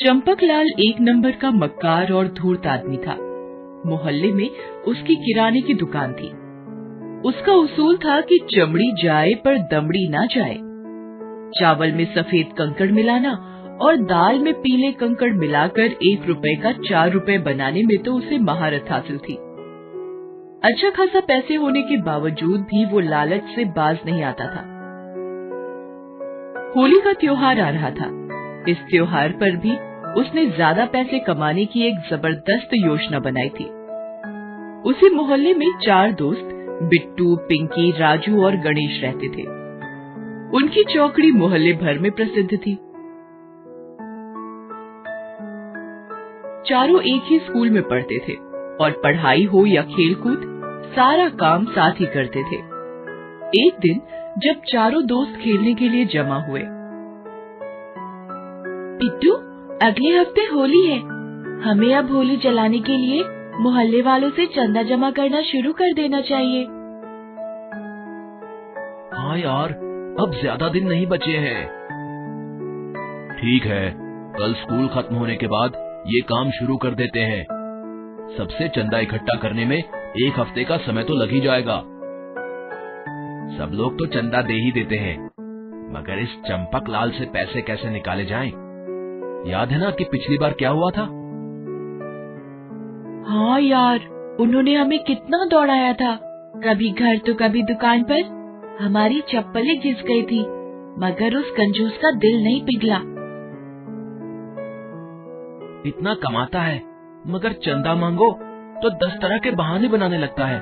चंपकलाल एक नंबर का मक्कार और धूर्त आदमी था। मोहल्ले में उसकी किराने की दुकान थी। उसका उसूल था कि चमड़ी जाए पर दमड़ी ना जाए। चावल में सफेद कंकड़ मिलाना और दाल में पीले कंकड़ मिलाकर 1 रुपए का 4 रुपए बनाने में तो उसे महारत हासिल थी। अच्छा खासा पैसे होने के बावजूद भी वो लालच से बाज नहीं आता था। होली का त्योहार आ रहा था। इस त्योहार पर भी उसने ज्यादा पैसे कमाने की एक जबरदस्त योजना बनाई थी। उसी मोहल्ले में 4 दोस्त बिट्टू, पिंकी, राजू और गणेश रहते थे। उनकी चौकड़ी मोहल्ले भर में प्रसिद्ध थी। चारों एक ही स्कूल में पढ़ते थे और पढ़ाई हो या खेलकूद, सारा काम साथ ही करते थे। एक दिन जब चारों दोस्त खेलने के लिए जमा हुए, बिट्टू, अगले हफ्ते होली है। हमें अब होली जलाने के लिए मोहल्ले वालों से चंदा जमा करना शुरू कर देना चाहिए। हाँ यार, अब ज्यादा दिन नहीं बचे हैं। ठीक है, कल स्कूल खत्म होने के बाद ये काम शुरू कर देते हैं। सबसे चंदा इकट्ठा करने में 1 हफ्ते का समय तो लग ही जाएगा। सब लोग तो चंदा दे ही देते हैं, मगर इस चंपकलाल से पैसे कैसे निकाले जाएं? याद है ना कि पिछली बार क्या हुआ था? हाँ यार, उन्होंने हमें कितना दौड़ाया था। कभी घर तो कभी दुकान पर। हमारी चप्पलें घिस गई थी, मगर उस कंजूस का दिल नहीं पिघला। इतना कमाता है, मगर चंदा मांगो तो 10 तरह के बहाने बनाने लगता है।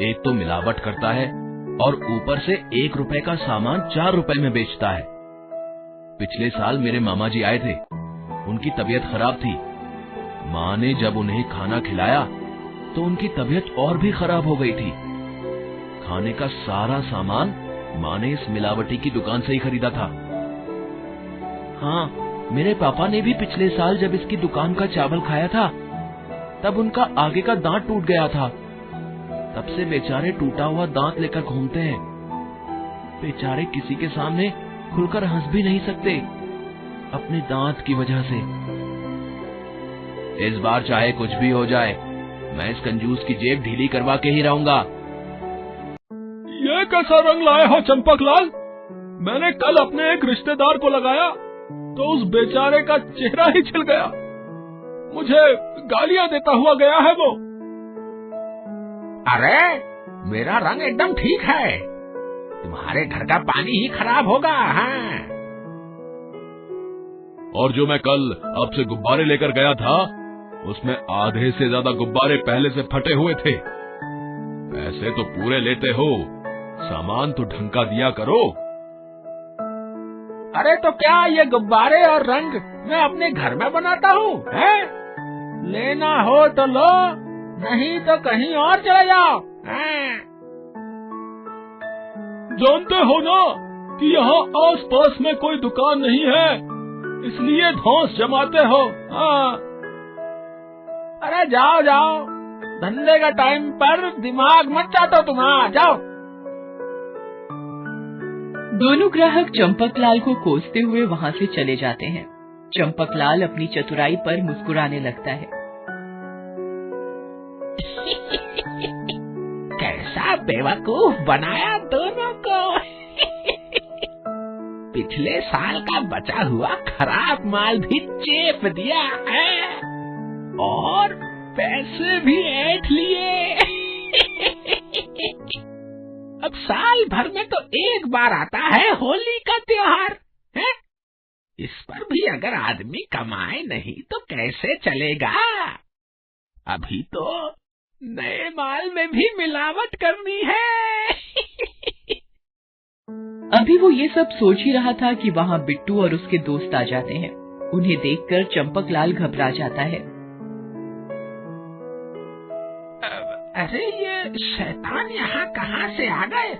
एक तो मिलावट करता है और ऊपर से 1 रुपए का सामान 4 रुपए में बेचता है। पिछले साल मेरे मामा जी आए थे। उनकी तबीयत खराब थी। माँ ने जब उन्हें खाना खिलाया तो उनकी तबीयत और भी खराब हो गई थी। खाने का सारा सामान माँ ने इस मिलावटी की दुकान से ही खरीदा था। हाँ, मेरे पापा ने भी पिछले साल जब इसकी दुकान का चावल खाया था, तब उनका आगे का दांत टूट गया था। तब से बेचारे टूटा हुआ दांत लेकर घूमते हैं। बेचारे किसी के सामने खुलकर हंस भी नहीं सकते, अपने दांत की वजह से। इस बार चाहे कुछ भी हो जाए, मैं इस कंजूस की जेब ढीली करवा के ही रहूंगा। ये कैसा रंग लाए हो चंपकलाल? मैंने कल अपने एक रिश्तेदार को लगाया तो उस बेचारे का चेहरा ही छिल गया। मुझे गालियां देता हुआ गया है वो। अरे, मेरा रंग एकदम ठीक है। तुम्हारे घर का पानी ही खराब होगा। हाँ। और जो मैं कल आपसे गुब्बारे लेकर गया था, उसमें आधे से ज्यादा गुब्बारे पहले से फटे हुए थे। पैसे तो पूरे लेते हो, सामान तो ढंग का दिया करो। अरे तो क्या ये गुब्बारे और रंग मैं अपने घर में बनाता हूँ? लेना हो तो लो, नहीं तो कहीं और चले जाओ। जानते हो ना कि यहाँ आस पास में कोई दुकान नहीं है, इसलिए धौंस जमाते हो। हाँ। अरे जाओ जाओ, धंधे का टाइम पर दिमाग मत चाटो तुम। जाओ। दोनों ग्राहक चंपकलाल को कोसते हुए वहाँ से चले जाते हैं। चंपकलाल अपनी चतुराई पर मुस्कुराने लगता है। कैसा बेवकूफ बनाया दोनों को। पिछले साल का बचा हुआ खराब माल भी चेप दिया है और पैसे भी ऐंठ लिए। अब साल भर में तो एक बार आता है होली का त्योहार है? इस पर भी अगर आदमी कमाए नहीं तो कैसे चलेगा? अभी तो नए माल में भी मिलावट करनी है। अभी वो ये सब सोच ही रहा था कि वहाँ बिट्टू और उसके दोस्त आ जाते हैं। उन्हें देखकर चंपकलाल घबरा जाता है। अरे ये शैतान यहाँ कहाँ से आ गए?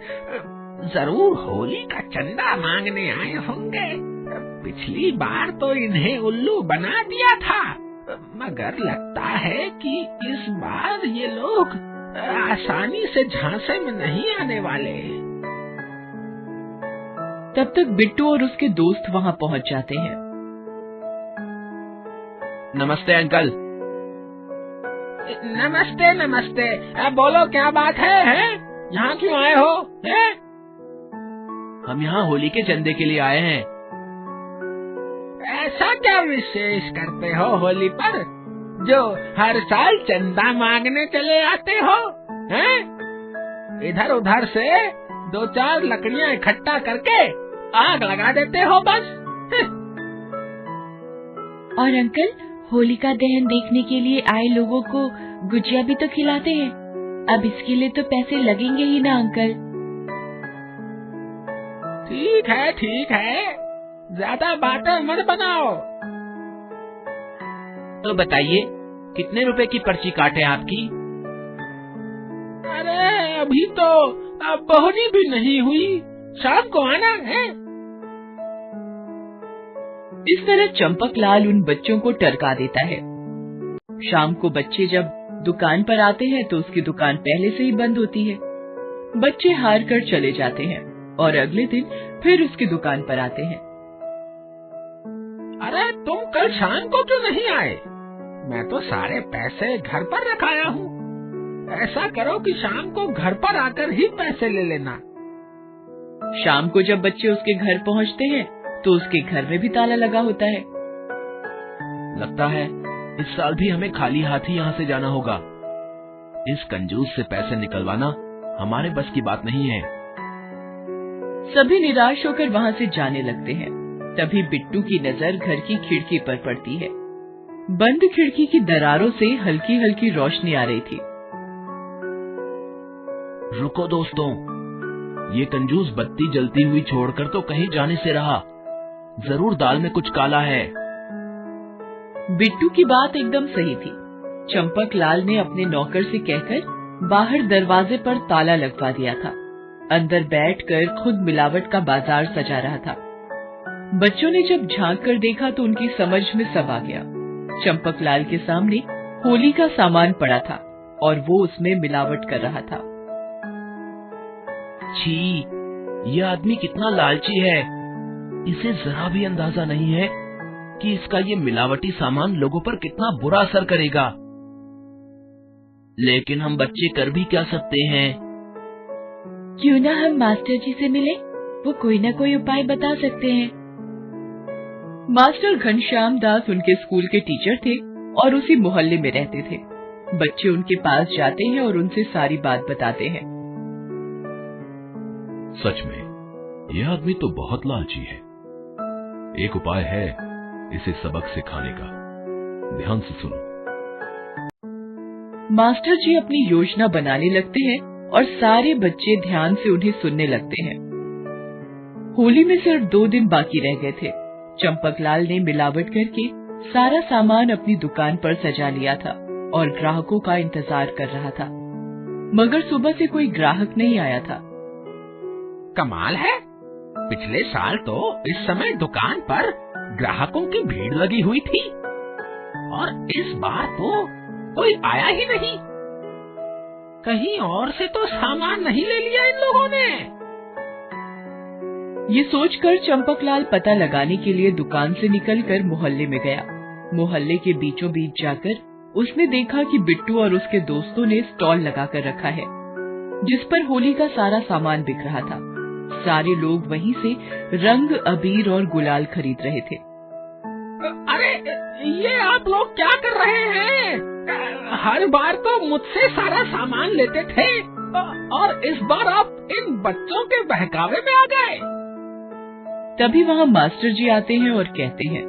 जरूर होली का चंदा मांगने आए होंगे। पिछली बार तो इन्हें उल्लू बना दिया था, मगर लगता है कि इस बार ये लोग आसानी से झांसे में नहीं आने वाले। तब तक बिट्टू और उसके दोस्त वहाँ पहुँच जाते हैं। नमस्ते अंकल। नमस्ते नमस्ते। बोलो क्या बात है? यहाँ क्यों आए हो? है? हम यहाँ होली के चंदे के लिए आए हैं। ऐसा क्या विशेष करते हो होली पर जो हर साल चंदा मांगने चले आते हो? हैं? इधर उधर से 2-4 लकड़ियाँ इकट्ठा करके आग लगा देते हो बस। और अंकल, होलिका दहन देखने के लिए आए लोगों को गुजिया भी तो खिलाते हैं। अब इसके लिए तो पैसे लगेंगे ही ना अंकल। ठीक है, ज्यादा बातें मत बनाओ। तो बताइए, कितने रुपए की पर्ची काटे आपकी? अरे अभी तो बहुनी भी नहीं हुई, शाम को आना है। इस तरह चंपकलाल उन बच्चों को टरका देता है। शाम को बच्चे जब दुकान पर आते हैं तो उसकी दुकान पहले से ही बंद होती है। बच्चे हार कर चले जाते हैं और अगले दिन फिर उसकी दुकान पर आते हैं। अरे तुम कल शाम को क्यों नहीं आए? मैं तो सारे पैसे घर पर रखाया हूँ। ऐसा करो कि शाम को घर पर आकर ही पैसे ले लेना। शाम को जब बच्चे उसके घर पहुँचते हैं तो उसके घर में भी ताला लगा होता है। लगता है इस साल भी हमें खाली हाथ ही यहाँ से जाना होगा। इस कंजूस से पैसे निकलवाना हमारे बस की बात नहीं है। सभी निराश होकर वहाँ से जाने लगते हैं। तभी बिट्टू की नजर घर की खिड़की पर पड़ती है। बंद खिड़की की दरारों से हल्की हल्की रोशनी आ रही थी। रुको दोस्तों, ये कंजूस बत्ती जलती हुई छोड़कर तो कहीं जाने से रहा। जरूर दाल में कुछ काला है। बिट्टू की बात एकदम सही थी। चंपकलाल ने अपने नौकर से कहकर बाहर दरवाजे पर ताला लगवा दिया था। अंदर बैठकर खुद मिलावट का बाजार सजा रहा था। बच्चों ने जब झांक कर देखा तो उनकी समझ में सब आ गया। चंपकलाल के सामने होली का सामान पड़ा था और वो उसमें मिलावट कर रहा था। छी, यह आदमी कितना लालची है। इसे जरा भी अंदाजा नहीं है कि इसका ये मिलावटी सामान लोगों पर कितना बुरा असर करेगा। लेकिन हम बच्चे कर भी क्या सकते हैं? क्यों ना हम मास्टर जी से मिले, वो कोई ना कोई उपाय बता सकते हैं। मास्टर घनश्याम दास उनके स्कूल के टीचर थे और उसी मोहल्ले में रहते थे। बच्चे उनके पास जाते हैं और उनसे सारी बात बताते हैं। सच में यह आदमी तो बहुत लालची है। एक उपाय है इसे सबक सिखाने का। ध्यान से सुनो। मास्टर जी अपनी योजना बनाने लगते हैं और सारे बच्चे ध्यान से उन्हें सुनने लगते हैं। होली में सिर्फ 2 दिन बाकी रह गए थे। चंपकलाल ने मिलावट करके सारा सामान अपनी दुकान पर सजा लिया था और ग्राहकों का इंतजार कर रहा था, मगर सुबह से कोई ग्राहक नहीं आया था। कमाल है, पिछले साल तो इस समय दुकान पर ग्राहकों की भीड़ लगी हुई थी और इस बार तो कोई आया ही नहीं। कहीं और से तो सामान नहीं ले लिया इन लोगों ने। ये सोचकर चंपकलाल पता लगाने के लिए दुकान से निकलकर मोहल्ले में गया। मोहल्ले के बीचों बीच जाकर उसने देखा कि बिट्टू और उसके दोस्तों ने स्टॉल लगाकर रखा है, जिस पर होली का सारा सामान बिक रहा था। सारे लोग वहीं से रंग, अबीर और गुलाल खरीद रहे थे। अरे ये आप लोग क्या कर रहे हैं? हर बार तो मुझसे सारा सामान लेते थे और इस बार आप इन बच्चों के बहकावे में आ गए। तभी वहाँ मास्टर जी आते हैं और कहते हैं,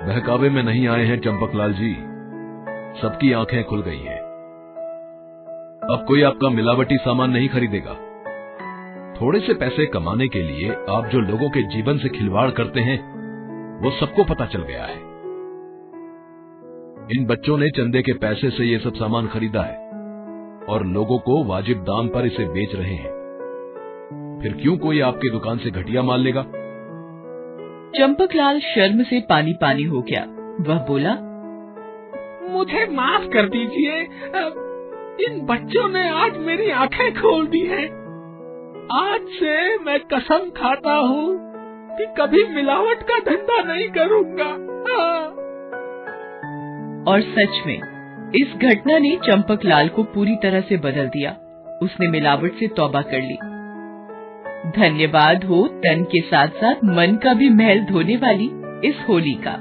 बहकावे में नहीं आए हैं चंपकलाल जी, सबकी आंखें खुल गई हैं। अब कोई आपका मिलावटी सामान नहीं खरीदेगा। थोड़े से पैसे कमाने के लिए आप जो लोगों के जीवन से खिलवाड़ करते हैं वो सबको पता चल गया है। इन बच्चों ने चंदे के पैसे से ये सब सामान खरीदा है और लोगों को वाजिब दाम पर इसे बेच रहे हैं। फिर क्यों कोई आपकी दुकान से घटिया माल लेगा? चंपकलाल शर्म से पानी पानी हो गया। वह बोला, मुझे माफ कर दीजिए, इन बच्चों ने आज मेरी आंखें खोल दी हैं। आज से मैं कसम खाता हूँ कि कभी मिलावट का धंधा नहीं करूँगा। और सच में इस घटना ने चंपकलाल को पूरी तरह से बदल दिया। उसने मिलावट से तौबा कर ली। धन्यवाद हो तन के साथ साथ मन का भी महल धोने वाली इस होली का।